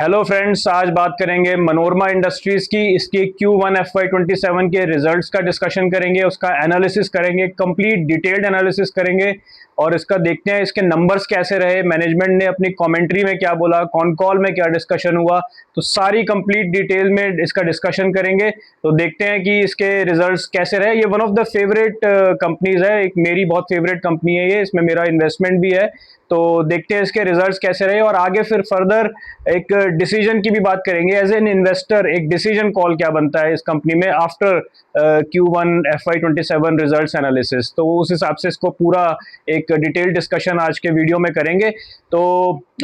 Hello friends, आज बात करेंगे मनोरमा इंडस्ट्रीज की। इसकी Q1 FY27 के रिजल्ट्स का डिस्कशन करेंगे, उसका एनालिसिस करेंगे, कंप्लीट डिटेल्ड एनालिसिस करेंगे और इसका देखते हैं इसके नंबर्स कैसे रहे, मैनेजमेंट ने अपनी कमेंट्री में क्या बोला, कॉन कॉल में क्या डिस्कशन हुआ। तो सारी कंप्लीट डिटेल में इसका डिस्कशन करेंगे। तो देखते हैं कि इसके रिजल्ट्स कैसे रहे। ये one of the favourite companies है, एक मेरी बहुत फेवरेट कंपनी है ये, इसमें मेरा इन्वेस्टमेंट भी है। तो देखते हैं इसके रिजल्ट्स कैसे रहे और आगे फिर फर्दर एक डिसीजन की भी बात करेंगे। एज एन इन्वेस्टर एक डिसीजन कॉल क्या बनता है इस कंपनी में after Q1 FY27 results analysis. तो उस हिसाब से इसको पूरा एक डिटेल डिस्कशन आज के वीडियो में करेंगे। तो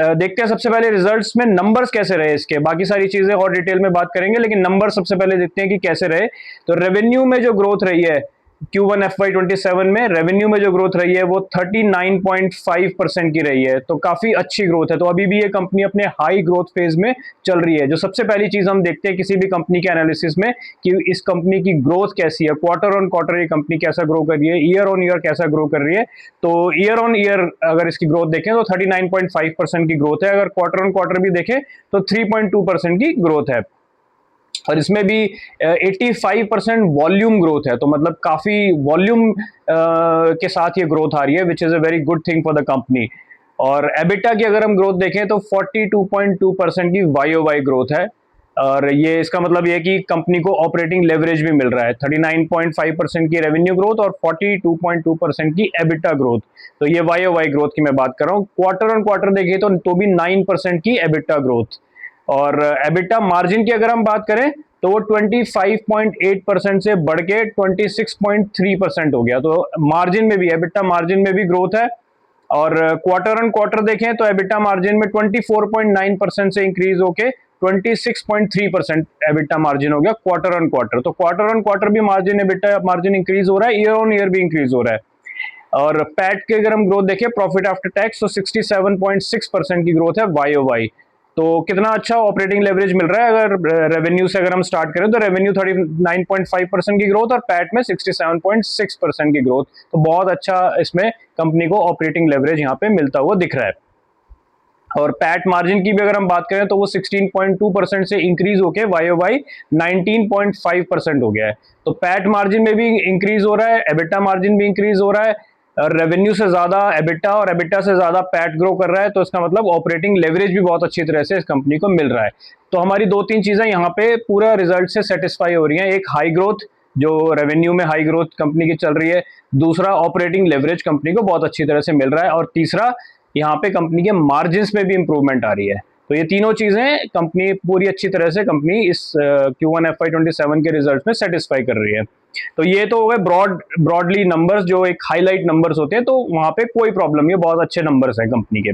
देखते हैं सबसे पहले रिजल्ट्स में नंबर्स कैसे रहे इसके, बाकी सारी चीजें और डिटेल में बात करेंगे, लेकिन नंबर सबसे पहले देखते हैं कि कैसे रहे। तो रेवेन्यू में जो ग्रोथ रही है Q1 FY27 में, रेवेन्यू में जो ग्रोथ रही है वो 39.5% की रही है। तो काफी अच्छी ग्रोथ है। तो अभी भी ये कंपनी अपने हाई ग्रोथ फेज में चल रही है। जो सबसे पहली चीज हम देखते हैं किसी भी कंपनी के एनालिसिस में कि इस कंपनी की ग्रोथ कैसी है, क्वार्टर ऑन क्वार्टर ये कंपनी कैसा ग्रो कर रही है, ईयर ऑन ईयर कैसा ग्रो कर रही है। तो ईयर ऑन ईयर अगर इसकी ग्रोथ देखें तो 39.5% की ग्रोथ है। अगर क्वार्टर ऑन क्वार्टर भी देखें तो 3.2% की ग्रोथ है। और इसमें भी 85% वॉल्यूम ग्रोथ है। तो मतलब काफी वॉल्यूम के साथ ये ग्रोथ आ रही है, which is a very good thing for the company. और एबिटा की अगर हम ग्रोथ देखें तो 42.2% की वाई ग्रोथ है। और ये इसका मतलब ये है कि कंपनी को ऑपरेटिंग लेवरेज भी मिल रहा है। 39.5% की रेवेन्यू ग्रोथ और 42.2% की एबिटा ग्रोथ। तो ये वाई ग्रोथ की मैं बात कर रहा हूँ। क्वार्टर ऑन क्वार्टर देखें तो भी 9% की एबिटा ग्रोथ। और एबिटा मार्जिन की अगर हम बात करें तो वो 25.8% से बढ़ के 26.3% हो गया। तो मार्जिन में भी, एबिटा मार्जिन में भी ग्रोथ है। और क्वार्टर ऑन क्वार्टर देखें तो एबिटा मार्जिन में 24.9% से इंक्रीज होके 26.3% एबिटा मार्जिन हो गया क्वार्टर ऑन क्वार्टर। तो क्वार्टर ऑन क्वार्टर भी मार्जिन, एबिटा मार्जिन इंक्रीज हो रहा है, ईयर ऑन ईयर भी इंक्रीज हो रहा है। और पैट की अगर हम ग्रोथ देखें, प्रॉफिट आफ्टर टैक्स, तो 67.6% की ग्रोथ है वाई। तो कितना अच्छा ऑपरेटिंग लेवरेज मिल रहा है। अगर रेवेन्यू से अगर हम स्टार्ट करें तो रेवेन्यू 39.5% की ग्रोथ और पैट में 67.6% की ग्रोथ। तो बहुत अच्छा इसमें कंपनी को ऑपरेटिंग लेवरेज यहाँ पे मिलता हुआ दिख रहा है। और पैट मार्जिन की भी अगर हम बात करें तो वो 16.2% से इंक्रीज होके वाई 19.5% हो गया है। तो पैट मार्जिन में भी इंक्रीज हो रहा है, एबिटा मार्जिन भी इंक्रीज हो रहा है। रेवेन्यू से ज्यादा एबिटा और एबिटा से ज्यादा पैट ग्रो कर रहा है। तो इसका मतलब ऑपरेटिंग लेवरेज भी बहुत अच्छी तरह से इस कंपनी को मिल रहा है। तो हमारी दो तीन चीजें यहाँ पे पूरा रिजल्ट से सेटिस्फाई हो रही हैं। एक हाई ग्रोथ, जो रेवेन्यू में हाई ग्रोथ कंपनी की चल रही है। दूसरा, ऑपरेटिंग लेवरेज कंपनी को बहुत अच्छी तरह से मिल रहा है। और तीसरा, यहाँ पे कंपनी के मार्जिन में भी इंप्रूवमेंट आ रही है। तो ये तीनों चीजें कंपनी पूरी अच्छी तरह से कंपनी इस Q1 FY27 के रिजल्ट में सेटिस्फाई कर रही है। तो ये तो हो गए ब्रॉडली नंबर्स, जो एक हाईलाइट नंबर्स होते हैं। तो वहां पे कोई प्रॉब्लम नहीं है, बहुत अच्छे नंबर्स हैं कंपनी के।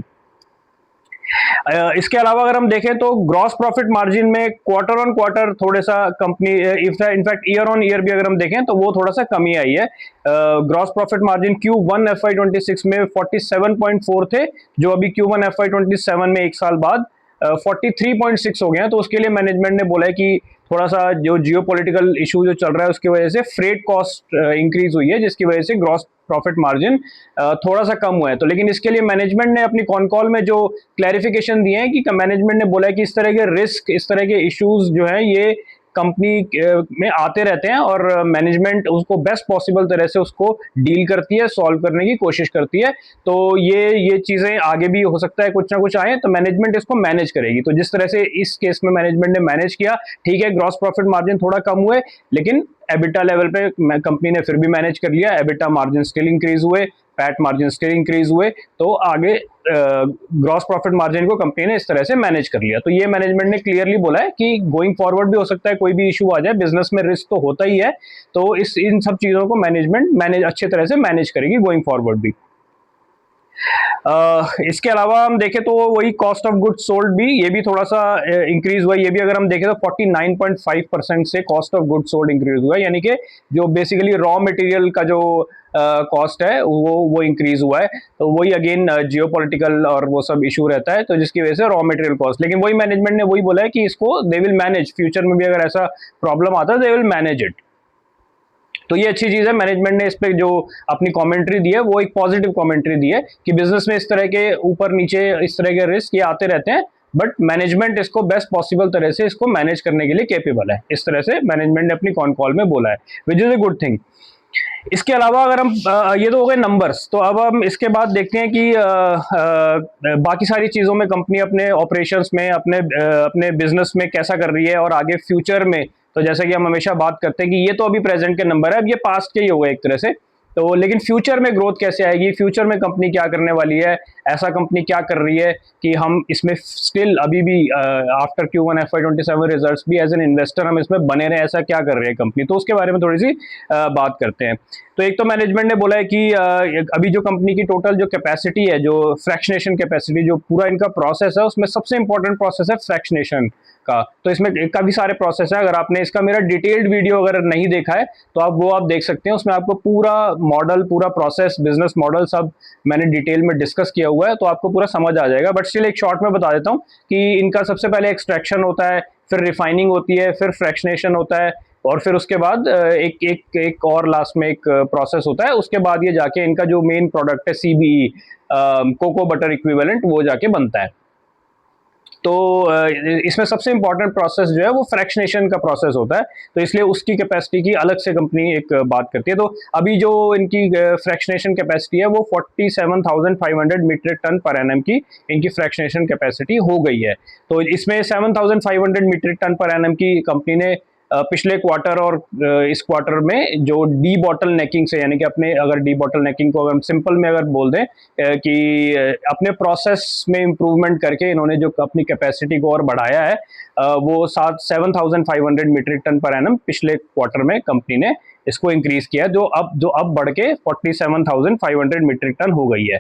इसके अलावा अगर हम देखें तो ग्रॉस प्रॉफिट मार्जिन में क्वार्टर ऑन क्वार्टर थोड़ा सा company, in fact year on year भी अगर हम देखें तो वो थोड़ा सा कमी आई है। Gross profit margin Q1 FY26 में 47.4 थे, जो अभी Q1 FY27 में एक साल बाद 43.6 हो गए हैं। तो उसके लिए मैनेजमेंट ने बोला है कि थोड़ा सा जो जियोपॉलिटिकल इशू जो चल रहा है उसकी वजह से फ्रेट कॉस्ट इंक्रीज हुई है, जिसकी वजह से ग्रॉस प्रॉफिट मार्जिन थोड़ा सा कम हुआ है। तो लेकिन इसके लिए मैनेजमेंट ने अपनी कॉन कॉल में जो क्लैरिफिकेशन दिए हैं कि मैनेजमेंट ने बोला है कि इस तरह के रिस्क, इस तरह के इश्यूज जो है ये कंपनी में आते रहते हैं और मैनेजमेंट उसको बेस्ट पॉसिबल तरह से उसको डील करती है, सॉल्व करने की कोशिश करती है। तो ये चीजें आगे भी हो सकता है कुछ ना कुछ आए, तो मैनेजमेंट इसको मैनेज करेगी। तो जिस तरह से इस केस में मैनेजमेंट ने मैनेज किया, ठीक है, ग्रॉस प्रॉफिट मार्जिन थोड़ा कम हुए, लेकिन एबिटा लेवल पे कंपनी ने फिर भी मैनेज कर लिया। एबिटा मार्जिन स्टिल इंक्रीज हुए, पैट मार्जिन स्टिल इंक्रीज हुए। तो आगे ग्रॉस प्रॉफिट मार्जिन को कंपनी ने इस तरह से मैनेज कर लिया। तो ये मैनेजमेंट ने क्लियरली बोला है कि गोइंग फॉरवर्ड भी हो सकता है कोई भी इशू आ जाए, बिजनेस में रिस्क तो होता ही है। तो इन सब चीजों को मैनेज अच्छे तरह से मैनेज करेगी गोइंग फॉरवर्ड भी। इसके अलावा हम देखें तो वही कॉस्ट ऑफ गुड्स सोल्ड भी, ये भी थोड़ा सा इंक्रीज हुआ है। ये भी अगर हम देखें तो 49.5% से cost of goods sold increase हुआ है। यानी कि जो बेसिकली रॉ मटेरियल का जो कॉस्ट है वो इंक्रीज हुआ है। तो वही अगेन जियोपॉलिटिकल और वो सब इशू रहता है, तो जिसकी वजह से रॉ मटेरियल कॉस्ट, लेकिन वही मैनेजमेंट ने वही बोला है कि इसको दे विल मैनेज, फ्यूचर में भी अगर ऐसा प्रॉब्लम आता है दे विल मैनेज इट। तो ये अच्छी चीज है। मैनेजमेंट ने इस पे जो अपनी कमेंट्री दी है वो एक पॉजिटिव कमेंट्री दी है कि बिजनेस में इस तरह के ऊपर नीचे इस तरह के रिस्क ये आते रहते हैं, बट मैनेजमेंट इसको बेस्ट पॉसिबल तरह से इसको मैनेज करने के लिए कैपेबल है। इस तरह से मैनेजमेंट ने अपनी कॉन कॉल में बोला है, विच इज़ अ गुड थिंग। इसके अलावा अगर हम ये तो हो गए नंबर्स, तो अब हम इसके बाद देखते हैं कि बाकी सारी चीज़ों में कंपनी अपने ऑपरेशंस में, अपने बिजनेस में कैसा कर रही है, और आगे फ्यूचर में। तो जैसा कि हम हमेशा बात करते हैं कि ये तो अभी प्रेजेंट के नंबर है, अब ये पास्ट के ही हो गए एक तरह से। तो लेकिन फ्यूचर में ग्रोथ कैसे आएगी, फ्यूचर में कंपनी क्या करने वाली है, ऐसा कंपनी क्या कर रही है कि हम इसमें स्टिल अभी भी आफ्टर Q1 FY27 रिजल्ट्स भी एज एन इन्वेस्टर हम इसमें बने रहे, ऐसा क्या कर रही है कंपनी, तो उसके बारे में थोड़ी सी बात करते हैं। तो एक तो मैनेजमेंट ने बोला है कि अभी जो कंपनी की टोटल जो कैपेसिटी है, जो फ्रैक्शनेशन कैपेसिटी, जो पूरा इनका प्रोसेस है, उसमें सबसे इंपॉर्टेंट प्रोसेस है फ्रैक्शनेशन का। तो इसमें काफ़ी सारे प्रोसेस है, अगर आपने इसका मेरा डिटेल्ड वीडियो अगर नहीं देखा है तो आप देख सकते हैं, उसमें आपको पूरा मॉडल, पूरा प्रोसेस, बिजनेस मॉडल सब मैंने डिटेल में डिस्कस किया हुआ है, तो आपको पूरा समझ आ जाएगा। बट स्टिल एक शॉर्ट में बता देता हूँ कि इनका सबसे पहले एक्सट्रैक्शन होता है, फिर रिफाइनिंग होती है, फिर फ्रैक्शनेशन होता है, और फिर उसके बाद एक और लास्ट में एक प्रोसेस होता है। उसके बाद ये जाके इनका जो मेन प्रोडक्ट है CBE, कोको बटर इक्विवेलेंट, वो जाके बनता है। तो इसमें सबसे इंपॉर्टेंट प्रोसेस जो है वो फ्रैक्शनेशन का प्रोसेस होता है, तो इसलिए उसकी कैपेसिटी की अलग से कंपनी एक बात करती है। तो अभी जो इनकी फ्रैक्शनेशन कैपेसिटी है वो 47,500 मीट्रिक टन पर एनएम की इनकी फ्रैक्शनेशन कैपेसिटी हो गई है। तो इसमें 7,500 मीट्रिक टन पर एनएम की कंपनी ने पिछले क्वार्टर और इस क्वार्टर में जो डी बॉटल नेकिंग से, यानी कि अपने, अगर डी बॉटल नेकिंग को अगर सिंपल में अगर बोल दें कि अपने प्रोसेस में इम्प्रूवमेंट करके इन्होंने जो अपनी कैपेसिटी को और बढ़ाया है, वो 7,500 मीट्रिक टन पर एनम पिछले क्वार्टर में कंपनी ने इसको इंक्रीज किया, जो अब बढ़ के 47,500 मीट्रिक टन हो गई है।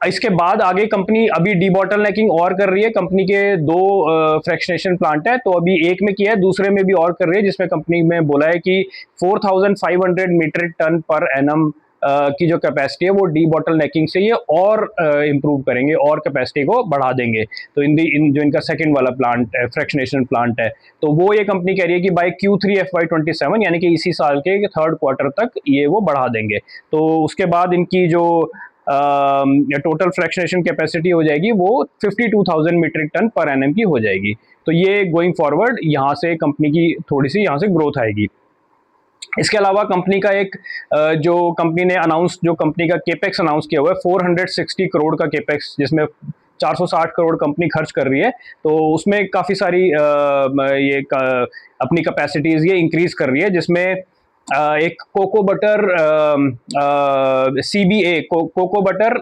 इसके बाद आगे कंपनी अभी डीबॉटलनेकिंग और कर रही है। कंपनी के दो फ्रैक्शनेशन प्लांट है, तो अभी एक में किया है, दूसरे में भी और कर रही है, जिसमें कंपनी में बोला है कि 4,500 मीट्रिक टन पर एनम की जो कैपेसिटी है वो डीबॉटलनेकिंग से ये और इम्प्रूव करेंगे और कैपेसिटी को बढ़ा देंगे। तो इन जो इनका सेकंड वाला प्लांट है, फ्रैक्शनेशन प्लांट है, तो वो ये कंपनी कह रही है कि बाय Q3 FY27 यानी कि इसी साल के थर्ड क्वार्टर तक ये वो बढ़ा देंगे। तो उसके बाद इनकी जो टोटल फ्रैक्शनेशन कैपेसिटी हो जाएगी वो 52,000 मीट्रिक टन पर एनएम की हो जाएगी। तो ये गोइंग फॉरवर्ड यहाँ से कंपनी की थोड़ी सी यहाँ से ग्रोथ आएगी। इसके अलावा कंपनी का एक जो कंपनी ने अनाउंस, जो कंपनी का केपेक्स अनाउंस किया हुआ है 460 करोड़ का केपेक्स, जिसमें 460 करोड़ कंपनी खर्च कर रही है। तो उसमें काफ़ी सारी अपनी कैपेसिटीज़ ये इंक्रीज़ कर रही है, जिसमें एक cocoa butter CBA cocoa butter,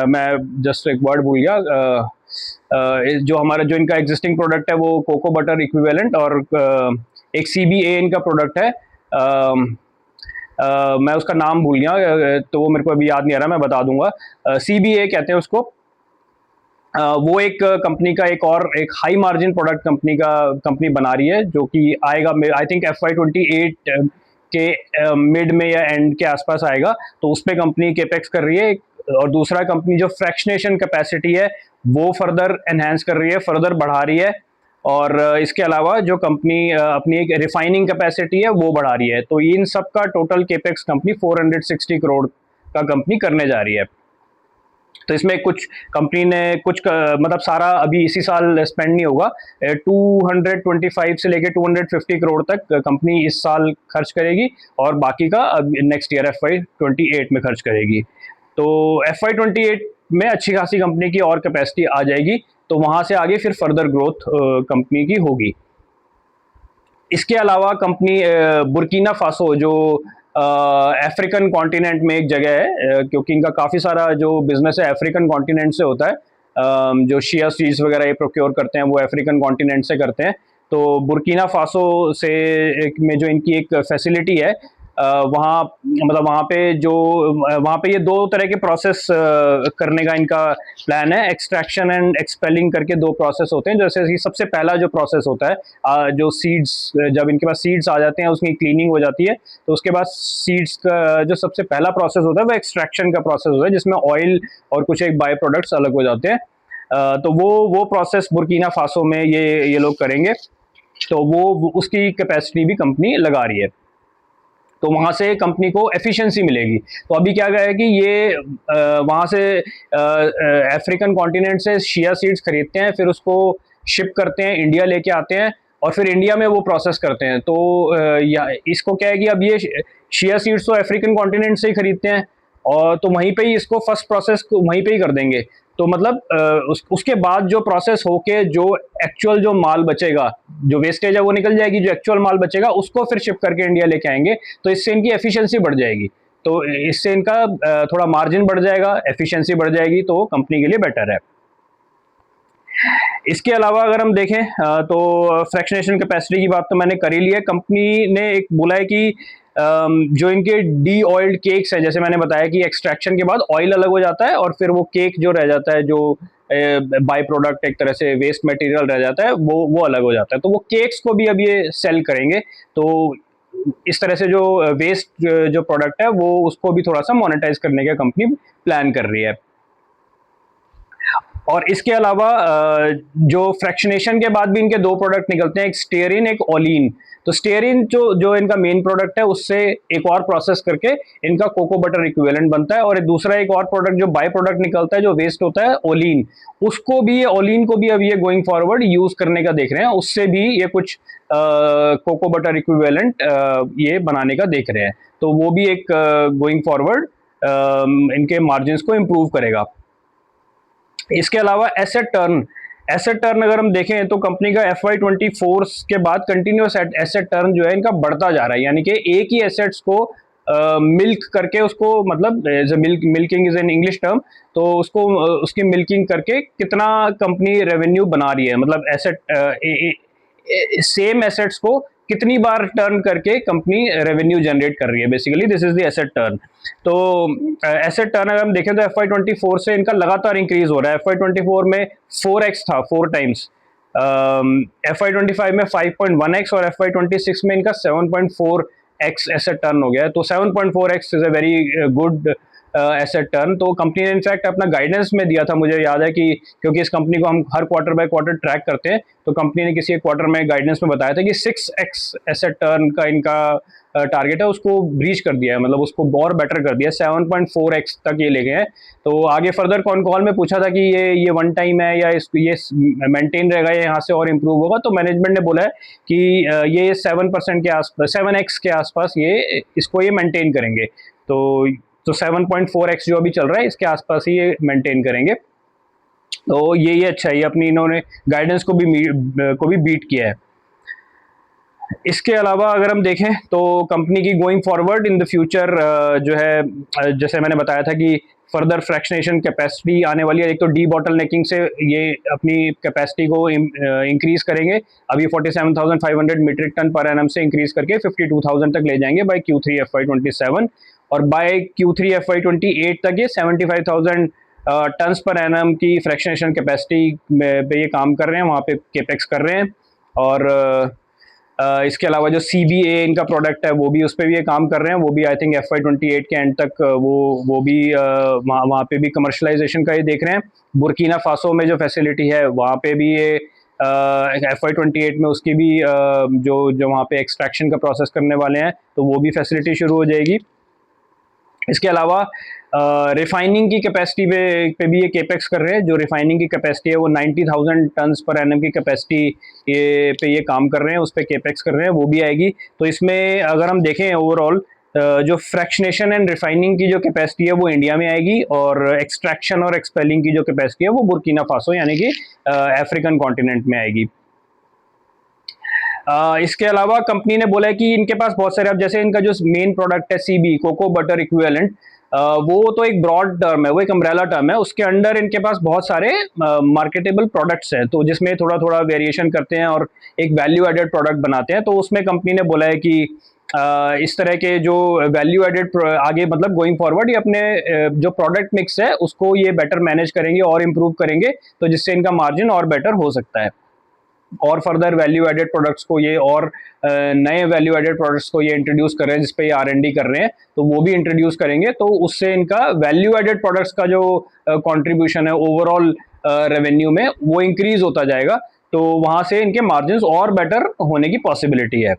मैं जस्ट एक वर्ड भूल गया, जो हमारा जो इनका एग्जिस्टिंग प्रोडक्ट है वो कोको बटर इक्विवेलेंट, और एक CBA इनका प्रोडक्ट है, मैं उसका नाम भूल गया, तो वो मेरे को अभी याद नहीं आ रहा, मैं बता दूंगा। CBA कहते हैं उसको। वो एक कंपनी का एक हाई मार्जिन प्रोडक्ट कंपनी बना रही है, जो कि आएगा आई थिंक FY28 के मिड में या एंड के आसपास आएगा। तो उस पर कंपनी केपेक्स कर रही है। और दूसरा, कंपनी जो फ्रैक्शनेशन कैपेसिटी है वो फर्दर एनहेंस कर रही है, फर्दर बढ़ा रही है। और इसके अलावा जो कंपनी अपनी एक रिफाइनिंग कैपेसिटी है वो बढ़ा रही है। तो इन सब का टोटल केपेक्स कंपनी 460 करोड़ का कंपनी करने जा रही है। तो इसमें कुछ कंपनी ने मतलब सारा अभी इसी साल स्पेंड नहीं होगा, 225 से लेकर 250 करोड़ तक कंपनी इस साल खर्च करेगी, और बाकी का नेक्स्ट ईयर FY28 में खर्च करेगी। तो FY28 में अच्छी खासी कंपनी की और कैपेसिटी आ जाएगी, तो वहाँ से आगे फिर फर्दर ग्रोथ कंपनी की होगी। इसके अलावा कंपनी बुर्किना फासो, जो अफ्रीकन कॉन्टिनेंट में एक जगह है, क्योंकि इनका काफ़ी सारा जो बिजनेस है अफ्रीकन कॉन्टिनेंट से होता है, जो शिया सीड्स वगैरह ये प्रोक्योर करते हैं वो अफ्रीकन कॉन्टिनेंट से करते हैं। तो बुर्किना फासो में जो इनकी एक फैसिलिटी है, वहाँ मतलब वहाँ पे ये दो तरह के प्रोसेस करने का इनका प्लान है। एक्सट्रैक्शन एंड एक्सपेलिंग करके दो प्रोसेस होते हैं। जैसे कि सबसे पहला जो प्रोसेस होता है, जो सीड्स, जब इनके पास सीड्स आ जाते हैं उसकी क्लीनिंग हो जाती है, तो उसके बाद सीड्स का जो सबसे पहला प्रोसेस होता है वो एक्सट्रैक्शन का प्रोसेस होता है, जिसमें ऑयल और कुछ एक बाय प्रोडक्ट्स अलग हो जाते हैं। तो वो प्रोसेस बुर्किना फासो में ये लोग करेंगे। तो वो उसकी कैपेसिटी भी कंपनी लगा रही है। तो वहाँ से कंपनी को एफिशिएंसी मिलेगी। तो अभी क्या गया है कि ये वहाँ से अफ्रीकन कॉन्टिनेंट से शिया सीड्स खरीदते हैं, फिर उसको शिप करते हैं, इंडिया लेके आते हैं और फिर इंडिया में वो प्रोसेस करते हैं। तो या इसको क्या है कि अब ये शिया सीड्स तो अफ्रीकन कॉन्टिनेंट से ही खरीदते हैं और तो वहीं पे ही इसको फर्स्ट प्रोसेस को वहीं पे ही कर देंगे। तो मतलब उसके बाद जो प्रोसेस होके जो एक्चुअल जो माल बचेगा, जो वेस्टेज है वो निकल जाएगी, जो एक्चुअल माल बचेगा उसको फिर शिप करके इंडिया लेके आएंगे। तो इससे इनकी एफिशिएंसी बढ़ जाएगी, तो इससे इनका थोड़ा मार्जिन बढ़ जाएगा, एफिशिएंसी बढ़ जाएगी, तो कंपनी के लिए बेटर है। इसके अलावा अगर हम देखें तो फ्रैक्शनेशन कैपेसिटी की बात तो मैंने कर ही ली है। कंपनी ने एक बोला है कि जो इनके डी ऑयल्ड केक्स है, जैसे मैंने बताया कि एक्सट्रैक्शन के बाद ऑयल अलग हो जाता है और फिर वो केक जो रह जाता है, जो बाय प्रोडक्ट एक तरह से वेस्ट मटेरियल रह जाता है, वो अलग हो जाता है। तो वो केक्स को भी अब ये सेल करेंगे। तो इस तरह से जो वेस्ट जो प्रोडक्ट है वो उसको भी थोड़ा सा मोनेटाइज करने का कंपनी प्लान कर रही है। और इसके अलावा जो फ्रैक्शनेशन के बाद भी इनके दो प्रोडक्ट निकलते हैं, एक स्टेयरिन, एक ओलिन। तो स्टेयरिन जो जो इनका मेन प्रोडक्ट है, उससे एक और प्रोसेस करके इनका कोको बटर इक्विवेलेंट बनता है, और दूसरा एक और प्रोडक्ट जो बाय प्रोडक्ट निकलता है जो वेस्ट होता है, ओलिन, उसको भी ये ओलिन को भी अब ये गोइंग फॉरवर्ड यूज करने का देख रहे हैं, उससे भी ये कुछ कोको बटर इक्विवेलेंट ये बनाने का देख रहे हैं। तो वो भी एक गोइंग फॉरवर्ड इनके मार्जिन को इम्प्रूव करेगा। इसके अलावा एसेट टर्न अगर हम देखें तो कंपनी का FY24 के बाद कंटिन्यूस एसेट टर्न जो है इनका बढ़ता जा रहा है, यानी कि एक ही एसेट्स को मिल्क करके उसको, मतलब milking is an English term, तो उसको उसकी मिल्किंग करके कितना कंपनी रेवेन्यू बना रही है, मतलब एसेट सेम एसेट्स को कितनी बार टर्न करके कंपनी रेवेन्यू जनरेट कर रही है, basically this is the asset turn. तो एसेट टर्न अगर हम देखें तो FY24 से इनका लगातार इंक्रीज हो रहा है। FY24 में 4x था, 4 टाइम्स, FY25 में 5.1x और FY26 में इनका 7.4x एसेट टर्न हो गया है। तो 7.4x is a very good asset turn. तो कंपनी ने इनफैक्ट अपना गाइडेंस में दिया था, मुझे याद है कि क्योंकि इस कंपनी को हम हर क्वार्टर बाय क्वार्टर ट्रैक करते हैं, तो कंपनी ने किसी एक क्वार्टर में गाइडेंस में बताया था कि 6x एसेट टर्न का इनका टारगेट है, उसको ब्रीच कर दिया है, मतलब उसको और बेटर कर दिया, 7.4x तक ये ले गए हैं। तो आगे फर्दर कॉल में पूछा था कि ये वन टाइम है या ये मेंटेन रहेगा या यहाँ से और इम्प्रूव होगा, तो मैनेजमेंट ने बोला है कि ये 7% के आसपास, 7x के आसपास ये इसको ये मेंटेन करेंगे। तो 7.4x जो अभी चल रहा है इसके आसपास ही ये मेंटेन करेंगे। तो ये अच्छा है, ये अपनी इन्होंने गाइडेंस को भी बीट किया है। इसके अलावा अगर हम देखें तो कंपनी की going forward in the future जो है, जैसे मैंने बताया था कि फर्दर फ्रैक्शनेशन कैपेसिटी आने वाली है। एक तो डी बॉटल नेकिंग से ये अपनी कैपेसिटी को इंक्रीज करेंगे, अभी 47,500 मीट्रिक टन पर एनम से इंक्रीज करके 52,000 तक ले जाएंगे बाय Q3 FY27, और बाय Q3 FY28 तक ये 75,000 टन्स पर एनम की फ्रैक्शनेशन कैपेसिटी पे ये काम कर रहे हैं, वहाँ पे केपेक्स कर रहे हैं। और इसके अलावा जो CBA इनका प्रोडक्ट है वो भी, उस पर भी ये काम कर रहे हैं, वो भी आई थिंक FY28 के एंड तक वो भी वहाँ पे भी कमर्शलाइजेशन का ये देख रहे हैं। बुर्किना फासो में जो फैसिलिटी है वहाँ पे भी ये FY28 में उसकी भी जो वहाँ पे एक्सट्रैक्शन का प्रोसेस करने वाले हैं, तो वो भी फैसिलिटी शुरू हो जाएगी। इसके अलावा रिफाइनिंग की कैपेसिटी पे भी ये केपेक्स कर रहे हैं। जो रिफाइनिंग की कैपेसिटी है वो 90,000 टन्स पर एनम की कैपेसिटी ये काम कर रहे हैं, उस पर केपेक्स कर रहे हैं, वो भी आएगी। तो इसमें अगर हम देखें ओवरऑल जो फ्रैक्शनेशन एंड रिफाइनिंग की जो कैपेसिटी है वो इंडिया में आएगी, और एक्सट्रैक्शन और एक्सपेलिंग की जो कैपेसिटी है वो बुर्किना फासो यानी कि अफ्रीकन कॉन्टिनेंट में आएगी। इसके अलावा कंपनी ने बोला है कि इनके पास बहुत सारे, अब जैसे इनका जो मेन प्रोडक्ट है CB, कोको बटर इक्विवेलेंट, वो तो एक ब्रॉड टर्म है, वो एक अम्ब्रेला टर्म है, उसके अंडर इनके पास बहुत सारे मार्केटेबल प्रोडक्ट्स हैं, तो जिसमें थोड़ा थोड़ा वेरिएशन करते हैं और एक वैल्यू एडेड प्रोडक्ट बनाते हैं। तो उसमें कंपनी ने बोला है कि इस तरह के जो वैल्यू एडेड आगे, मतलब गोइंग फॉरवर्ड ये अपने जो प्रोडक्ट मिक्स है उसको ये बेटर मैनेज करेंगे और इम्प्रूव करेंगे, तो जिससे इनका मार्जिन और बेटर हो सकता है। और फर्दर वैल्यू एडेड प्रोडक्ट्स को ये, और नए वैल्यू एडेड प्रोडक्ट्स को ये इंट्रोड्यूस कर रहे हैं, जिसपे ये R&D कर रहे हैं, तो वो भी इंट्रोड्यूस करेंगे, तो उससे इनका वैल्यू एडेड प्रोडक्ट्स का जो कंट्रीब्यूशन है ओवरऑल रेवेन्यू में वो इंक्रीज होता जाएगा, तो वहां से इनके मार्जिन और बेटर होने की पॉसिबिलिटी है।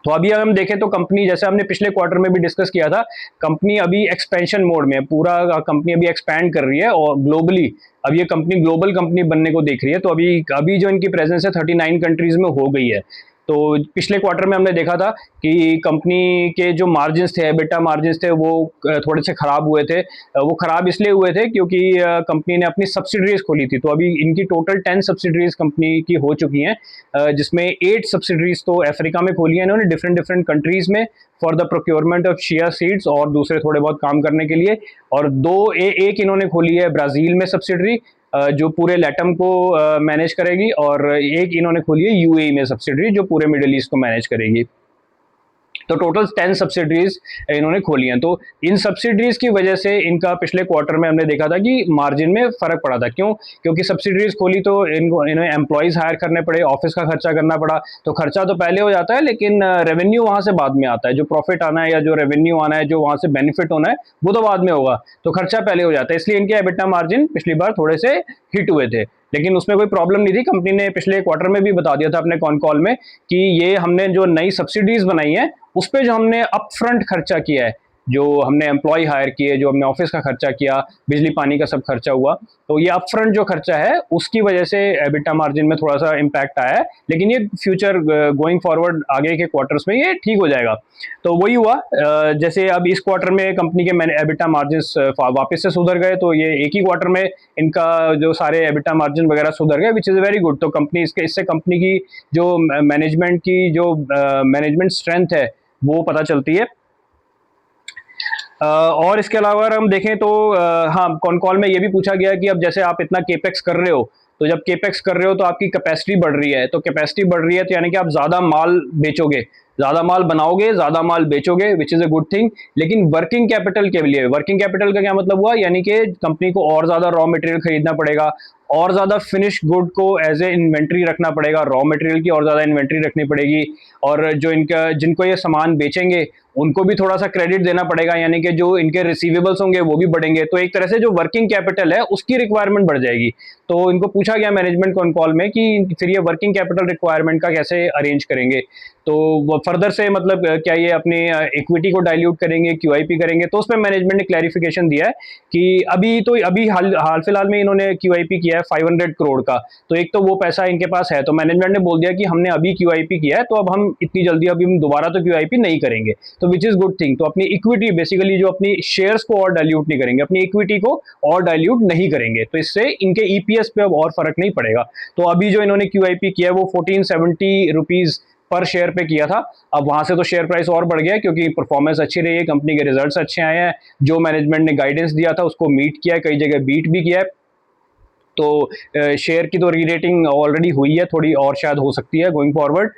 तो अभी अगर हम देखें तो कंपनी, जैसे हमने पिछले क्वार्टर में भी डिस्कस किया था, कंपनी अभी एक्सपेंशन मोड में है, पूरा कंपनी अभी एक्सपैंड कर रही है और ग्लोबली अब ये कंपनी ग्लोबल कंपनी बनने को देख रही है। तो अभी अभी जो इनकी प्रेजेंस है 39 कंट्रीज में हो गई है। तो पिछले क्वार्टर में हमने देखा था कि कंपनी के जो मार्जिन्स थे, एबिटा मार्जिन्स थे, वो थोड़े से खराब हुए थे। वो खराब इसलिए हुए थे क्योंकि कंपनी ने अपनी सब्सिडरीज खोली थी। तो अभी इनकी टोटल 10 सब्सिडरीज कंपनी की हो चुकी हैं, जिसमें 8 सब्सिडरीज तो अफ्रीका में खोली है इन्होंने, डिफरेंट डिफरेंट कंट्रीज में, for the procurement of chia seeds और दूसरे थोड़े बहुत काम करने के लिए। और एक इन्होंने खोली है ब्राजील में सब्सिडरी, जो पूरे लैटम को मैनेज करेगी, और एक इन्होंने खोली है यूएई में सब्सिडरी, जो पूरे मिडिल ईस्ट को मैनेज करेगी। तो टोटल 10 सब्सिडरीज इन्होंने खोली हैं। तो इन सब्सिडरीज की वजह से इनका पिछले क्वार्टर में हमने देखा था कि मार्जिन में फर्क पड़ा था। क्यों? क्योंकि सब्सिडरीज खोली तो इन्हें एम्प्लॉयज हायर करने पड़े, ऑफिस का खर्चा करना पड़ा। तो खर्चा तो पहले हो जाता है, लेकिन रेवेन्यू वहां से बाद में आता है। जो प्रॉफिट आना है या जो रेवेन्यू आना है, जो वहां से बेनिफिट होना है, वो तो बाद में होगा। तो खर्चा पहले हो जाता है, इसलिए इनके एबिटा मार्जिन पिछली बार थोड़े से हिट हुए थे। लेकिन उसमें कोई प्रॉब्लम नहीं थी। कंपनी ने पिछले क्वार्टर में भी बता दिया था अपने कॉन कॉल में कि ये हमने जो नई सब्सिडीज बनाई हैं, उस पे जो हमने अप फ्रंट खर्चा किया है, जो हमने एम्प्लॉय हायर किए, जो हमने ऑफिस का खर्चा किया, बिजली पानी का सब खर्चा हुआ, तो ये अप फ्रंट जो खर्चा है उसकी वजह से एबिटा मार्जिन में थोड़ा सा इम्पैक्ट आया है। लेकिन ये फ्यूचर गोइंग फॉरवर्ड आगे के क्वार्टर्स में ये ठीक हो जाएगा। तो वही हुआ, जैसे अब इस क्वार्टर में कंपनी के एबिटा मार्जिन वापस से सुधर गए। तो ये एक ही क्वार्टर में इनका जो सारे एबिटा मार्जिन वगैरह सुधर गए, विच इज़ वेरी गुड। तो कंपनी इससे कंपनी की जो मैनेजमेंट की जो मैनेजमेंट स्ट्रेंथ है वो पता चलती है। और इसके अलावा हम देखें तो हाँ, कॉन कॉल में ये भी पूछा गया कि अब जैसे आप इतना केपेक्स कर रहे हो, तो जब केपेक्स कर रहे हो तो आपकी कैपेसिटी बढ़ रही है। तो कैपेसिटी बढ़ रही है तो यानी कि आप ज़्यादा माल बेचोगे, ज़्यादा माल बनाओगे, ज़्यादा माल बेचोगे, which is a good thing. लेकिन वर्किंग कैपिटल के लिए, वर्किंग कैपिटल का क्या मतलब हुआ, यानी कि कंपनी को और ज़्यादा रॉ मटेरियल खरीदना पड़ेगा, और ज़्यादा फिनिश गुड को एज ए इन्वेंट्री रखना पड़ेगा, रॉ मटेरियल की और ज़्यादा इन्वेंट्री रखनी पड़ेगी। और जो इनका जिनको ये सामान बेचेंगे उनको भी थोड़ा सा क्रेडिट देना पड़ेगा, यानी कि जो इनके रिसीवेबल्स होंगे वो भी बढ़ेंगे। तो एक तरह से जो वर्किंग कैपिटल है उसकी रिक्वायरमेंट बढ़ जाएगी। तो इनको पूछा गया मैनेजमेंट कॉन कॉल में कि फिर ये वर्किंग कैपिटल रिक्वायरमेंट का कैसे अरेंज करेंगे। तो वो फर्दर से मतलब क्या ये अपनी इक्विटी को डाइल्यूट करेंगे, क्यूआईपी करेंगे। तो उसमें मैनेजमेंट ने क्लैरिफिकेशन दिया है कि अभी हाल फिलहाल में इन्होंने क्यूआईपी किया है 500 करोड़ का। तो एक तो वो पैसा इनके पास है, तो मैनेजमेंट ने बोल दिया कि हमने अभी क्यूआईपी किया है, तो अब हम इतनी जल्दी अभी हम दोबारा तो क्यूआईपी नहीं करेंगे। तो विच इज गुड थिंग। तो अपनी इक्विटी बेसिकली जो अपनी शेयर्स को और डाइल्यूट नहीं करेंगे, अपनी इक्विटी को और डाइल्यूट नहीं करेंगे। तो इससे इनके ईपीएस पे अब और फर्क नहीं पड़ेगा। तो अभी जो इन्होंने क्यूआईपी किया है वो 1470 रुपीज पर शेयर पे किया था। अब वहां से तो शेयर प्राइस और बढ़ गया क्योंकि परफॉर्मेंस अच्छी रही है, कंपनी के रिजल्ट्स अच्छे आए हैं, जो मैनेजमेंट ने गाइडेंस दिया था उसको मीट किया है, कई जगह बीट भी किया है। तो शेयर की तो रीरेटिंग ऑलरेडी हुई है, थोड़ी और शायद हो सकती है गोइंग फॉरवर्ड।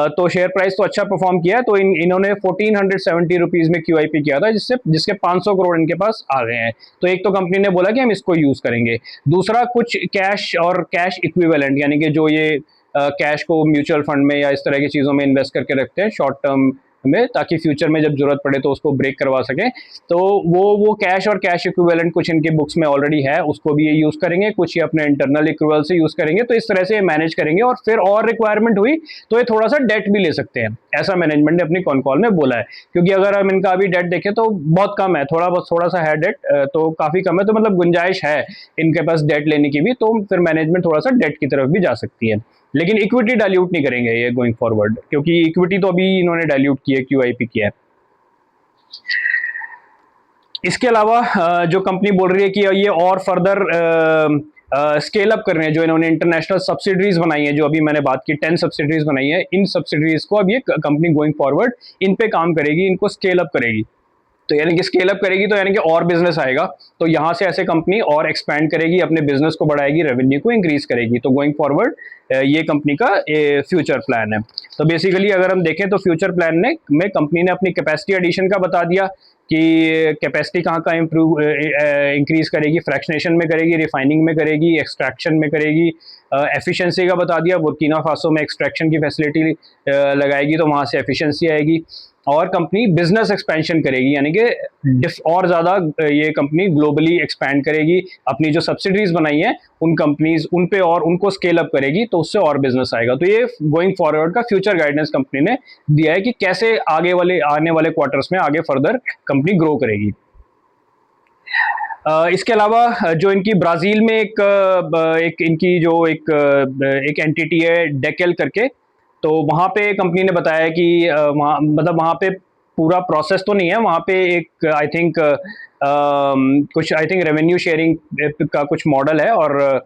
तो शेयर प्राइस तो अच्छा परफॉर्म किया है। तो इन्होंने 1470 रुपीज में क्यूआईपी किया था, जिसके 500 करोड़ इनके पास आ गए हैं। तो एक तो कंपनी ने बोला कि हम इसको यूज करेंगे। दूसरा, कुछ कैश और कैश इक्विवेलेंट, यानी कि जो ये कैश को म्यूचुअल फंड में या इस तरह की चीज़ों में इन्वेस्ट करके रखते हैं शॉर्ट टर्म में, ताकि फ्यूचर में जब जरूरत पड़े तो उसको ब्रेक करवा सकें। तो वो कैश और कैश इक्विवेलेंट कुछ इनके बुक्स में ऑलरेडी है, उसको भी ये यूज़ करेंगे, कुछ ये अपने इंटरनल इक्विवल से यूज़ करेंगे। तो इस तरह से ये मैनेज करेंगे, और फिर और रिक्वायरमेंट हुई तो ये थोड़ा सा डेट भी ले सकते हैं, ऐसा मैनेजमेंट ने अपनी कॉन कॉल में बोला है। क्योंकि अगर हम इनका अभी डेट देखें तो बहुत कम है, थोड़ा सा है डेट, तो काफ़ी कम है। तो मतलब गुंजाइश है इनके पास डेट लेने की भी, तो फिर मैनेजमेंट थोड़ा सा डेट की तरफ भी जा सकती है। लेकिन इक्विटी डाइल्यूट नहीं करेंगे ये गोइंग फॉरवर्ड, क्योंकि इक्विटी तो अभी इन्होंने डाइल्यूट की है, क्यूआईपी किया है। इसके अलावा जो कंपनी बोल रही है कि ये और फर्दर स्केल अप कर रहे हैं, जो इन्होंने इंटरनेशनल सब्सिडरीज बनाई है, जो अभी मैंने बात की 10 सब्सिडरीज बनाई है, इन सब्सिडरीज को अब ये कंपनी गोइंग फॉरवर्ड इन पे काम करेगी, इनको स्केल अप करेगी। तो यानी कि स्केल अप करेगी तो यानी कि और बिजनेस आएगा, तो यहां से ऐसे कंपनी और एक्सपैंड करेगी, अपने बिजनेस को बढ़ाएगी, रेवेन्यू को इंक्रीज करेगी। तो गोइंग फॉरवर्ड ये कंपनी का फ्यूचर प्लान है। तो बेसिकली अगर हम देखें तो फ्यूचर प्लान में कंपनी ने अपनी कैपेसिटी एडिशन का बता दिया कि कैपेसिटी कहाँ का इंक्रीज करेगी, फ्रैक्शनेशन में करेगी, रिफाइनिंग में करेगी, एक्सट्रैक्शन में करेगी, एफिशिएंसी का बता दिया, बुर्किना फासो में एक्सट्रैक्शन की फैसिलिटी लगाएगी तो वहाँ से एफिशिएंसी आएगी। और कंपनी बिजनेस एक्सपेंशन करेगी, यानी कि और ज़्यादा ये कंपनी ग्लोबली एक्सपैंड करेगी, अपनी जो सब्सिडीज बनाई हैं उन कंपनीज उन पे और उनको स्केल अप करेगी, तो उससे और बिजनेस आएगा। तो ये गोइंग फॉरवर्ड का फ्यूचर गाइडेंस कंपनी ने दिया है कि कैसे आने वाले क्वार्टर्स में आगे फर्दर कंपनी ग्रो करेगी। इसके अलावा जो इनकी ब्राज़ील में एक इनकी जो एक एंटिटी है डेकेल करके, तो वहाँ पे कंपनी ने बताया कि वहाँ मतलब वहाँ पे पूरा प्रोसेस तो नहीं है, वहाँ पे एक आई थिंक कुछ आई थिंक रेवेन्यू शेयरिंग का कुछ मॉडल है, और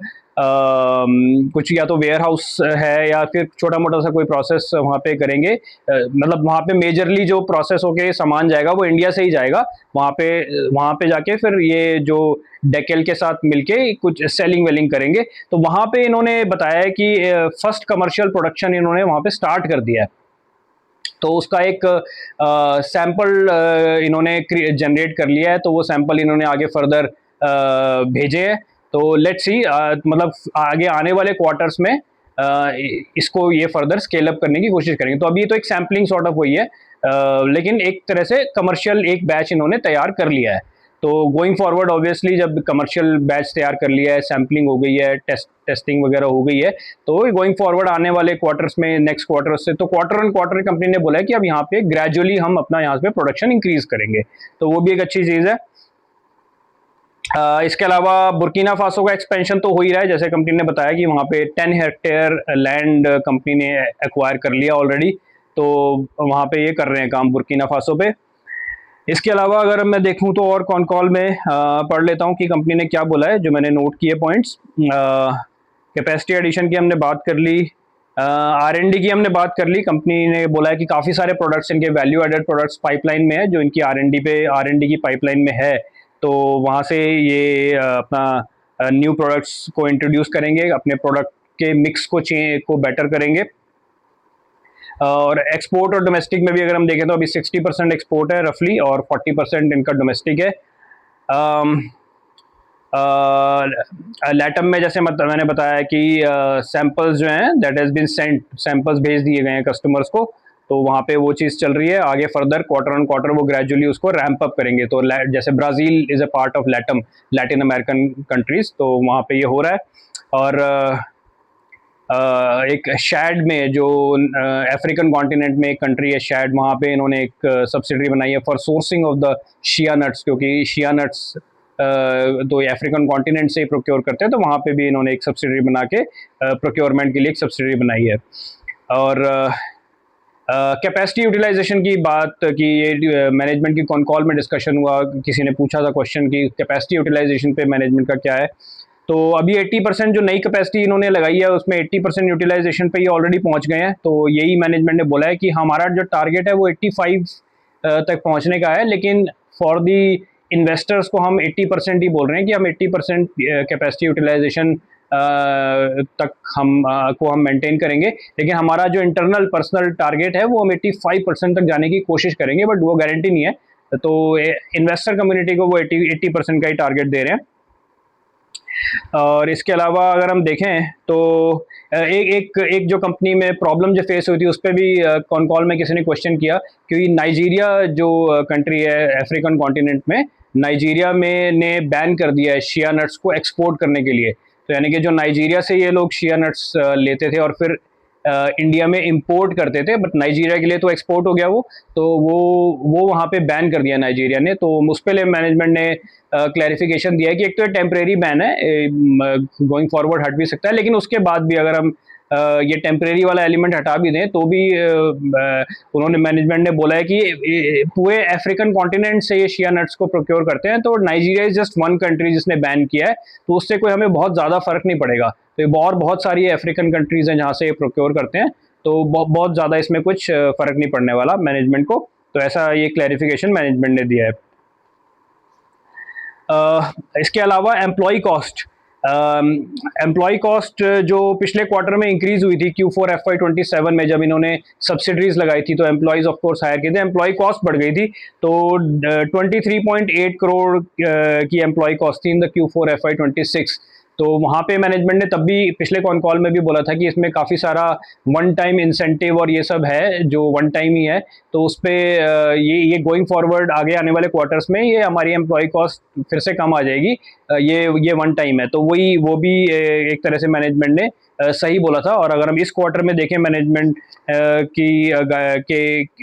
कुछ या तो वेयर हाउस है या फिर छोटा मोटा सा कोई प्रोसेस वहाँ पे करेंगे। मतलब वहाँ पे मेजरली जो प्रोसेस होके सामान जाएगा वो इंडिया से ही जाएगा, वहाँ पे जाके फिर ये जो डेकेल के साथ मिलके कुछ सेलिंग वेलिंग करेंगे। तो वहाँ पे इन्होंने बताया है कि फर्स्ट कमर्शियल प्रोडक्शन इन्होंने वहाँ पे स्टार्ट कर दिया है, तो उसका एक सैंपल इन्होंने जनरेट कर लिया है, तो वो सैंपल इन्होंने आगे फर्दर भेजे हैं। तो लेट्स सी, मतलब आगे आने वाले क्वार्टर्स में इसको ये फर्दर स्केल अप करने की कोशिश करेंगे। तो अभी तो एक सैम्पलिंग सॉर्ट ऑफ हुई है, लेकिन एक तरह से कमर्शियल एक बैच इन्होंने तैयार कर लिया है। तो गोइंग फॉरवर्ड ऑब्वियसली जब कमर्शियल बैच तैयार कर लिया है, सैम्पलिंग हो गई है, टेस्टिंग वगैरह हो गई है, तो गोइंग फॉरवर्ड आने वाले क्वार्टर्स में, नेक्स्ट क्वार्टर से, तो क्वार्टर ऑन क्वार्टर कंपनी ने बोला है कि अब यहाँ पे ग्रेजुअली हम अपना यहाँ पे प्रोडक्शन इंक्रीज करेंगे, तो वो भी एक अच्छी चीज़ है। इसके अलावा बुर्किना फासो का एक्सपेंशन तो हो ही रहा है, जैसे कंपनी ने बताया कि वहाँ पे 10 हेक्टेयर लैंड कंपनी ने एक्वायर कर लिया ऑलरेडी, तो वहाँ पे ये कर रहे हैं काम बुर्किना फासो पे। इसके अलावा अगर मैं देखूं तो और कॉन कॉल में पढ़ लेता हूं कि कंपनी ने क्या बोला है, जो मैंने नोट किए पॉइंट्स। कैपेसिटी एडिशन की हमने बात कर ली, R&D की हमने बात कर ली। कंपनी ने बोला है कि काफ़ी सारे प्रोडक्ट्स इनके वैल्यू एडेड प्रोडक्ट्स पाइपलाइन में है, जो इनकी R&D की पाइपलाइन में है, तो वहाँ से ये अपना न्यू प्रोडक्ट्स को इंट्रोड्यूस करेंगे, अपने प्रोडक्ट के मिक्स को बेटर करेंगे। और एक्सपोर्ट और डोमेस्टिक में भी अगर हम देखें तो अभी 60% एक्सपोर्ट है रफली, और 40% इनका डोमेस्टिक है। लैटम में जैसे मैंने बताया कि सैंपल्स जो हैं that has been sent, samples भेज दिए गए हैं कस्टमर्स को, तो वहाँ पे वो चीज़ चल रही है। आगे फर्दर क्वार्टर ऑन क्वार्टर वो ग्रेजुअली उसको रैंप अप करेंगे। तो जैसे Brazil is a part of Latin American countries, तो वहाँ पे ये हो रहा है। और एक शैड में, जो अफ्रीकन कॉन्टिनेंट में एक कंट्री है शैड, वहाँ पे इन्होंने एक सब्सिडरी बनाई है for sourcing of the shea nuts, क्योंकि शिया नट्स तो ये अफ्रीकन कॉन्टिनेंट से ही प्रोक्योर करते हैं, तो वहाँ पे भी इन्होंने एक सब्सिडरी बना के प्रोक्योरमेंट के लिए एक सब्सिडरी बनाई है। और कैपेसिटी यूटिलाइजेशन की बात की, ये मैनेजमेंट की कॉन कॉल में डिस्कशन हुआ, किसी ने पूछा था क्वेश्चन कि कैपेसिटी यूटिलाइजेशन पे मैनेजमेंट का क्या है। तो अभी 80% जो नई कैपेसिटी इन्होंने लगाई है उसमें 80% यूटिलाइजेशन पे ये ऑलरेडी पहुंच गए हैं। तो यही मैनेजमेंट ने बोला है कि हमारा जो टारगेट है वो 85 तक पहुंचने का है, लेकिन फॉर दी इन्वेस्टर्स को हम 80% ही बोल रहे हैं कि हम 80% कैपेसिटी यूटिलाइजेशन तक हम मेंटेन करेंगे, लेकिन हमारा जो इंटरनल पर्सनल टारगेट है वो हम 85% तक जाने की कोशिश करेंगे, बट वो गारंटी नहीं है। तो इन्वेस्टर कम्युनिटी को वो 80% का ही टारगेट दे रहे हैं। और इसके अलावा अगर हम देखें तो एक जो कंपनी में प्रॉब्लम जो फेस हुई थी उस पर भी कॉन कॉल में किसी ने क्वेश्चन किया कि नाइजीरिया जो कंट्री है अफ्रीकन कॉन्टिनेंट में, नाइजीरिया में ने बैन कर दिया है शिया नट्स को एक्सपोर्ट करने के लिए। तो यानी कि जो नाइजीरिया से ये लोग शिया नट्स लेते थे और फिर इंडिया में इंपोर्ट करते थे, बट नाइजीरिया के लिए तो एक्सपोर्ट हो गया वो, तो वो वहाँ पे बैन कर दिया नाइजीरिया ने। तो उस पर मैनेजमेंट ने क्लैरिफिकेशन दिया है कि एक तो टेम्परेरी बैन है, गोइंग फॉरवर्ड हट भी सकता है, लेकिन उसके बाद भी अगर हम ये टेम्परेरी वाला एलिमेंट हटा भी दें तो भी उन्होंने मैनेजमेंट ने बोला है कि पूरे अफ्रीकन कॉन्टिनेंट से ये शिया नट्स को प्रोक्योर करते हैं, तो Nigeria is just one country जिसने बैन किया है, तो उससे कोई हमें बहुत ज़्यादा फर्क नहीं पड़ेगा। तो और बहुत सारी अफ्रीकन कंट्रीज़ हैं जहाँ से ये प्रोक्योर करते हैं, तो बहुत ज़्यादा इसमें कुछ फ़र्क नहीं पड़ने वाला मैनेजमेंट को। तो ऐसा ये क्लैरिफिकेशन मैनेजमेंट ने दिया है। इसके अलावा एम्प्लॉय कॉस्ट जो पिछले क्वार्टर में इंक्रीज हुई थी Q4 FY27 में, जब इन्होंने सब्सिडरीज लगाई थी तो एम्प्लॉयज ऑफ कोर्स हायर किए थे, एम्प्लॉय कॉस्ट बढ़ गई थी। तो 23.8 करोड़ की एम्प्लॉय कॉस्ट थी इन द Q4 FY26, तो वहाँ पे मैनेजमेंट ने तब भी पिछले कॉन कॉल में भी बोला था कि इसमें काफ़ी सारा वन टाइम इंसेंटिव और ये सब है जो वन टाइम ही है, तो उस पर ये गोइंग फॉरवर्ड आगे आने वाले क्वार्टर्स में ये हमारी एम्प्लॉय कॉस्ट फिर से कम आ जाएगी। ये वन टाइम है, तो वो भी एक तरह से मैनेजमेंट ने सही बोला था। और अगर हम इस क्वार्टर में देखें मैनेजमेंट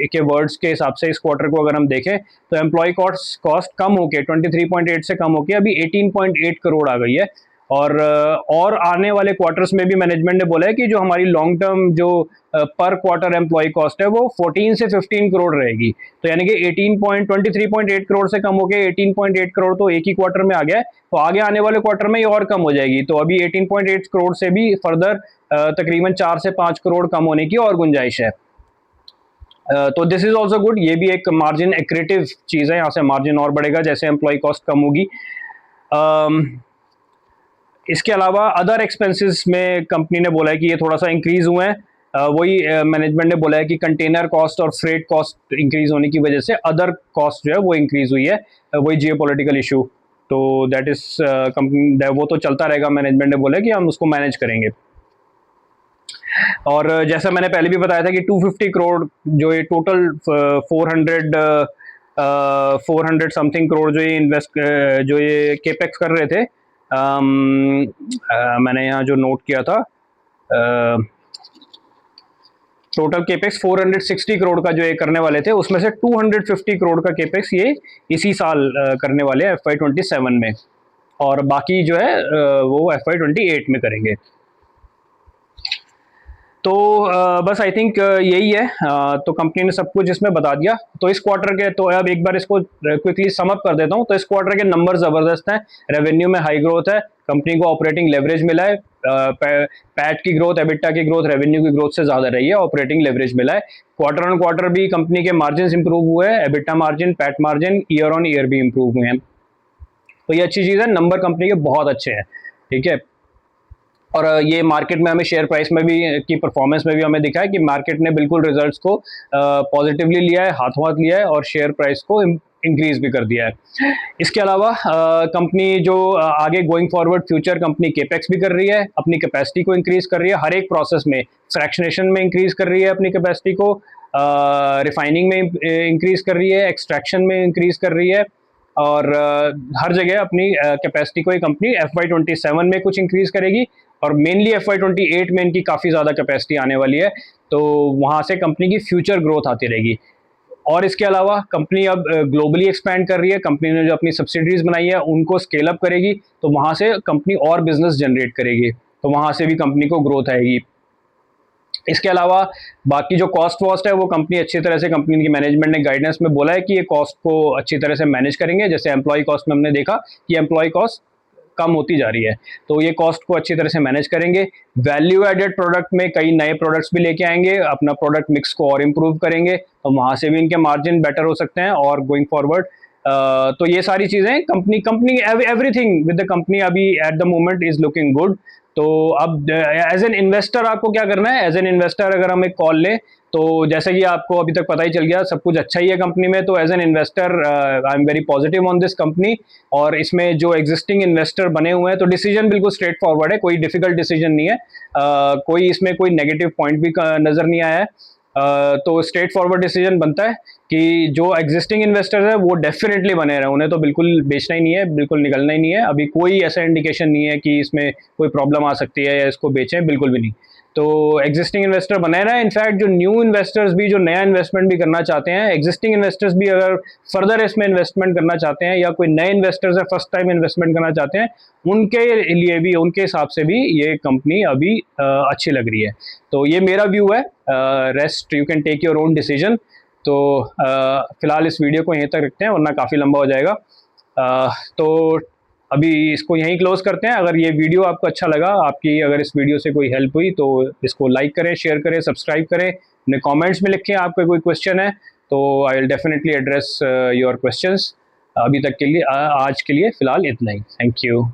के वर्ड्स के हिसाब से इस क्वार्टर को अगर हम देखें तो एम्प्लॉय कॉस्ट कम होके 23.8 से कम होके अभी 18.8 करोड़ आ गई है। और आने वाले क्वार्टर्स में भी मैनेजमेंट ने बोला है कि जो हमारी लॉन्ग टर्म जो पर क्वार्टर एम्प्लॉय कॉस्ट है वो 14 से 15 करोड़ रहेगी। तो यानी कि 23.8 करोड़ से कम होकर 18.8 करोड़ तो एक ही क्वार्टर में आ गया है, तो आगे आने वाले क्वार्टर में ये और कम हो जाएगी। तो अभी 18.8 करोड़ से भी फर्दर तकरीबन 4 से 5 करोड़ कम होने की और गुंजाइश है। तो दिस इज ऑल्सो गुड, ये भी एक मार्जिन एक्रेटिव चीज़ है, यहाँ से मार्जिन और बढ़ेगा जैसे एम्प्लॉय कॉस्ट कम होगी। इसके अलावा अदर एक्सपेंसेस में कंपनी ने बोला है कि ये थोड़ा सा इंक्रीज हुए हैं। वही मैनेजमेंट ने बोला है कि कंटेनर कॉस्ट और फ्रेट कॉस्ट इंक्रीज होने की वजह से अदर कॉस्ट जो है वो इंक्रीज हुई है, वही जियोपॉलिटिकल इशू। तो दैट इज कंपनी वो तो चलता रहेगा, मैनेजमेंट ने बोला कि हम उसको मैनेज करेंगे। और जैसा मैंने पहले भी बताया था कि 250 करोड़ जो ये टोटल 400 समथिंग करोड़ जो ये केपेक्स कर रहे थे, मैंने यहाँ जो नोट किया था, टोटल केपेक्स 460 करोड़ का जो ये करने वाले थे उसमें से 250 करोड़ का केपेक्स ये इसी साल करने वाले हैं FY27 में, और बाकी जो है वो FY28 में करेंगे। तो बस आई थिंक यही है। तो कंपनी ने सब कुछ इसमें बता दिया। तो इस क्वार्टर के, तो अब एक बार इसको क्विकली सम अप कर देता हूँ। तो इस क्वार्टर के नंबर ज़बरदस्त हैं। रेवेन्यू में हाई ग्रोथ है, कंपनी को ऑपरेटिंग लेवरेज मिला है, पैट की ग्रोथ, एबिटा की ग्रोथ रेवेन्यू की ग्रोथ से ज़्यादा रही है, ऑपरेटिंग लेवरेज मिला है। क्वार्टर ऑन क्वार्टर भी कंपनी के मार्जिन इंप्रूव हुए हैं, EBITDA margin, PAT margin year on year भी इंप्रूव हुए हैं। तो ये अच्छी चीज़ है, नंबर कंपनी के बहुत अच्छे हैं, ठीक है। और ये मार्केट में हमें शेयर प्राइस में भी की परफॉर्मेंस में भी हमें दिखा है कि मार्केट ने बिल्कुल रिजल्ट्स को पॉजिटिवली लिया है, हाथों हाथ लिया है और शेयर प्राइस को इंक्रीज भी कर दिया है। इसके अलावा कंपनी जो आगे going forward future company capex भी कर रही है, अपनी कैपेसिटी को इंक्रीज कर रही है, हर एक प्रोसेस में फ्रैक्शनेशन में इंक्रीज कर रही है अपनी कैपेसिटी को, रिफाइनिंग में इंक्रीज कर रही है, एक्सट्रैक्शन में इंक्रीज कर रही है, और हर जगह अपनी कैपेसिटी को ये कंपनी FY27 में कुछ इंक्रीज करेगी, और मेनली FY28 में इनकी काफ़ी ज़्यादा कैपेसिटी आने वाली है। तो वहाँ से कंपनी की फ्यूचर ग्रोथ आती रहेगी। और इसके अलावा कंपनी अब ग्लोबली एक्सपैंड कर रही है, कंपनी ने जो अपनी सब्सिडीज बनाई है उनको स्केल अप करेगी, तो वहाँ से कंपनी और बिजनेस जनरेट करेगी, तो वहाँ से भी कंपनी को ग्रोथ आएगी। इसके अलावा बाकी जो कॉस्ट वॉस्ट है वो कंपनी अच्छी तरह से, कंपनी की मैनेजमेंट ने गाइडेंस में बोला है कि ये कॉस्ट को अच्छी तरह से मैनेज करेंगे। जैसे एम्प्लॉय कॉस्ट में हमने देखा कि एम्प्लॉय कॉस्ट कम होती जा रही है, तो ये कॉस्ट को अच्छी तरह से मैनेज करेंगे। वैल्यू एडेड प्रोडक्ट में कई नए प्रोडक्ट्स भी लेके आएंगे, अपना प्रोडक्ट मिक्स को और इम्प्रूव करेंगे, तो वहाँ से भी इनके मार्जिन बेटर हो सकते हैं। और गोइंग फॉरवर्ड तो ये सारी चीज़ें company everything with the company अभी at the moment is looking good. तो अब एज एन इन्वेस्टर आपको क्या करना है, एज एन इन्वेस्टर अगर हम एक कॉल लें, तो जैसे कि आपको अभी तक पता ही चल गया सब कुछ अच्छा ही है कंपनी में, तो as an investor I am very positive on this company. और इसमें जो एग्जिस्टिंग इन्वेस्टर बने हुए हैं तो डिसीजन बिल्कुल स्ट्रेट फॉरवर्ड है, कोई डिफिकल्ट डिसीजन नहीं है, कोई इसमें कोई नेगेटिव पॉइंट भी नज़र नहीं आया है। तो स्ट्रेट फॉरवर्ड डिसीजन बनता है कि जो एग्जिस्टिंग इन्वेस्टर्स है वो डेफिनेटली बने रहे, उन्हें तो बिल्कुल बेचना ही नहीं है, बिल्कुल निकलना ही नहीं है। अभी कोई ऐसा इंडिकेशन नहीं है कि इसमें कोई प्रॉब्लम आ सकती है या इसको बेचें, बिल्कुल भी नहीं। तो एग्जिस्टिंग इन्वेस्टर बने रहे। इनफैक्ट जो न्यू इन्वेस्टर्स भी जो नया इन्वेस्टमेंट भी करना चाहते हैं, एग्जिस्टिंग इन्वेस्टर्स भी अगर फर्दर इसमें इन्वेस्टमेंट करना चाहते हैं, या कोई नए इन्वेस्टर्स है फर्स्ट टाइम इन्वेस्टमेंट करना चाहते हैं, उनके लिए भी, उनके हिसाब से भी ये कंपनी अभी अच्छी लग रही है। तो ये मेरा व्यू है, rest you can take your own decision. तो फिलहाल इस वीडियो को यहीं तक रखते हैं वरना काफ़ी लंबा हो जाएगा। तो अभी इसको यहीं क्लोज करते हैं। अगर ये वीडियो आपको अच्छा लगा, आपकी अगर इस वीडियो से कोई हेल्प हुई तो इसको लाइक करें, शेयर करें, सब्सक्राइब करें, अपने कमेंट्स में लिखें आपका कोई क्वेश्चन है तो I will definitely address your questions. अभी तक के लिए आज के लिए फ़िलहाल इतना ही। Thank you.